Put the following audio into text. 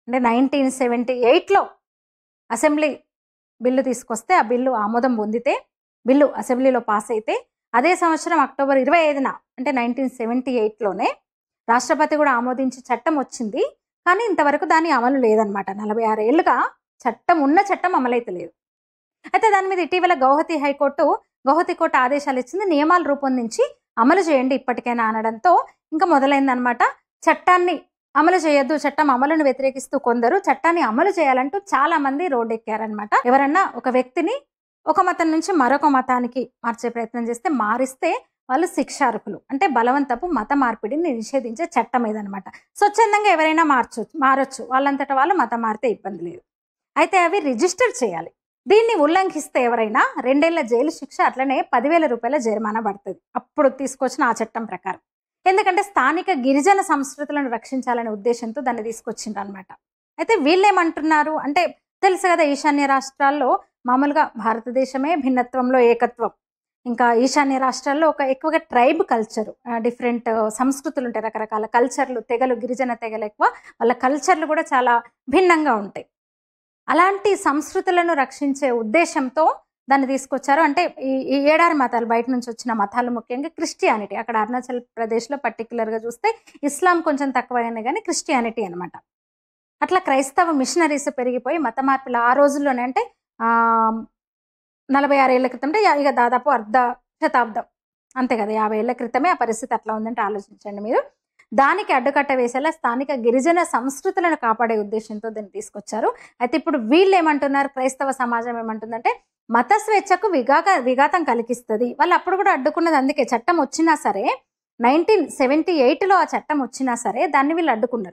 అంటే 1978లో assembly bill తీసుకొస్తే ఆ బిల్లు ఆమోదం పొందితే బిల్లు అసెంబ్లీలో పాస్ అయితే అదే సంవత్సరం అక్టోబర్ 25న అంటే 1978లోనే రాష్ట్రపతి కూడా ఆమోదించి చట్టం వచ్చింది. కానీ ఇంతవరకు దాని అమలు లేదనమాట. 46 ఏళ్లుగా చట్టం అమలైతే లేదు. అయితే దాని మీద ఇటీవల గౌహతి కోర్టు ఆదేశాలు ఇచ్చింది. నియమాలు రూపొందించి అమలు చేయండి ఇప్పటికైనా అనడంతో ఇంకా మొదలైందనమాట. చట్టాన్ని అమలు చేయొద్దు, చట్టం అమలును వ్యతిరేకిస్తూ కొందరు చట్టాన్ని అమలు చేయాలంటూ చాలా మంది రోడ్డెక్కారనమాట. ఎవరన్నా ఒక వ్యక్తిని ఒక మతం నుంచి మరొక మతానికి మార్చే ప్రయత్నం చేస్తే మారిస్తే వాళ్ళు శిక్షార్హులు. అంటే బలవంతపు మత మార్పిడిని నిషేధించే చట్టం ఏదనమాట. స్వచ్ఛందంగా ఎవరైనా మారొచ్చు, వాళ్ళంతటా వాళ్ళు మతం మారితే ఇబ్బంది లేదు. అయితే అవి రిజిస్టర్ చేయాలి. దీన్ని ఉల్లంఘిస్తే ఎవరైనా 2 ఏళ్ల జైలు శిక్ష, అట్లనే 10,000 రూపాయల జరిమానా పడుతుంది అప్పుడు తీసుకొచ్చిన ఆ చట్టం ప్రకారం. ఎందుకంటే స్థానిక గిరిజన సంస్కృతులను రక్షించాలనే ఉద్దేశంతో దాన్ని తీసుకొచ్చిండ్రు అనమాట. అయితే వీళ్ళేమంటున్నారు అంటే తెలుసు కదా, ఈశాన్య రాష్ట్రాల్లో మామూలుగా భారతదేశమే భిన్నత్వంలో ఏకత్వం. ఇంకా ఈశాన్య రాష్ట్రాల్లో ఎక్కువగా ట్రైబ్ కల్చర్, డిఫరెంట్ సంస్కృతులు ఉంటాయి, రకరకాల కల్చర్లు, తెగలు, గిరిజన తెగలు ఎక్కువ, వాళ్ళ కల్చర్లు కూడా చాలా భిన్నంగా ఉంటాయి. అలాంటి సంస్కృతులను రక్షించే ఉద్దేశంతో దాన్ని తీసుకొచ్చారు. అంటే ఈ 7 మతాలు, బయట నుంచి వచ్చిన మతాలు, ముఖ్యంగా క్రిస్టియానిటీ, అక్కడ అరుణాచల్ ప్రదేశ్లో పర్టికులర్గా చూస్తే ఇస్లాం కొంచెం తక్కువైనా కానీ క్రిస్టియానిటీ అనమాట. అట్లా క్రైస్తవ మిషనరీస్ పెరిగిపోయి మత మార్పులు ఆ రోజుల్లోనే, అంటే 46 ఏళ్ల క్రితం, అంటే ఇక దాదాపు అర్ధ శతాబ్దం అంతే కదా, 50 ఏళ్ల క్రితమే ఆ పరిస్థితి అట్లా ఉందంటే ఆలోచించండి మీరు. దానికి అడ్డుకట్ట వేసేలా స్థానిక గిరిజన సంస్కృతులను కాపాడే ఉద్దేశంతో దీన్ని తీసుకొచ్చారు. అయితే ఇప్పుడు వీళ్ళు ఏమంటున్నారు, క్రైస్తవ సమాజం ఏమంటుందంటే మత స్వేచ్ఛకు విఘాతం కలిగిస్తుంది. వాళ్ళు అప్పుడు కూడా అడ్డుకున్నది అందుకే. చట్టం వచ్చినా సరే 1978లో ఆ చట్టం వచ్చినా సరే దాన్ని వీళ్ళు అడ్డుకున్నారు.